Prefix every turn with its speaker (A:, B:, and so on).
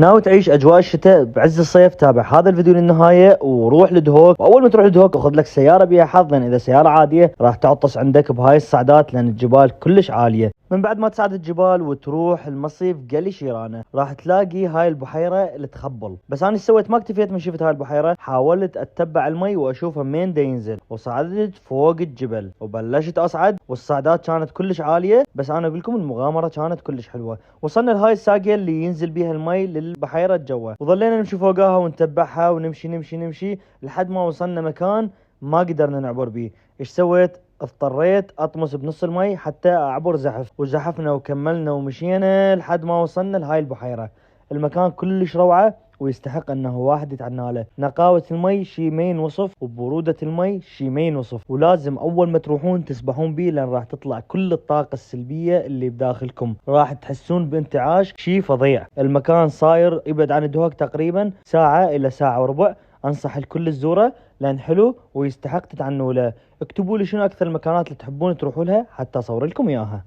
A: ناوي تعيش اجواء الشتاء بعز الصيف؟ تابع هذا الفيديو للنهايه وروح لدهوك. واول ما تروح لدهوك خذ لك سياره بيها حظ، لان اذا سياره عاديه راح تعطس عندك بهاي الصعدات لان الجبال كلش عاليه. من بعد ما تصعد الجبال وتروح المصيف قلي شيرانه راح تلاقي هاي البحيره اللي تخبل. بس انا سويت؟ ما اكتفيت من شفت هاي البحيره، حاولت اتبع المي واشوفها مين دا ينزل، وصعدت فوق الجبل وبلشت اصعد، والصعدات كانت كلش عاليه. بس انا اقول لكم المغامره كانت كلش حلوه. وصلنا لهاي الساقيه اللي ينزل بيها المي للبحيره جوا، وظلينا نمشي فوقها ونتبعها ونمشي نمشي نمشي لحد ما وصلنا مكان ما قدرنا نعبر بيه. ايش سويت؟ اضطريت اطمس بنص المي حتى اعبر زحف، وزحفنا وكملنا ومشينا لحد ما وصلنا لهاي البحيرة. المكان كلش روعة ويستحق انه واحد يتعنى له. نقاوة المي شي ما ينوصف، وبرودة المي شي ما ينوصف، ولازم اول ما تروحون تسبحون بيه لان راح تطلع كل الطاقة السلبية اللي بداخلكم، راح تحسون بانتعاش شي فظيع. المكان صاير يبعد عن الدهوك تقريبا ساعة الى ساعة وربع. انصح الكل الزوره لان حلو ويستحق تتعنوا له. اكتبوا لي شنو اكثر المكانات اللي تحبون تروحوا لها حتى اصور لكم اياها.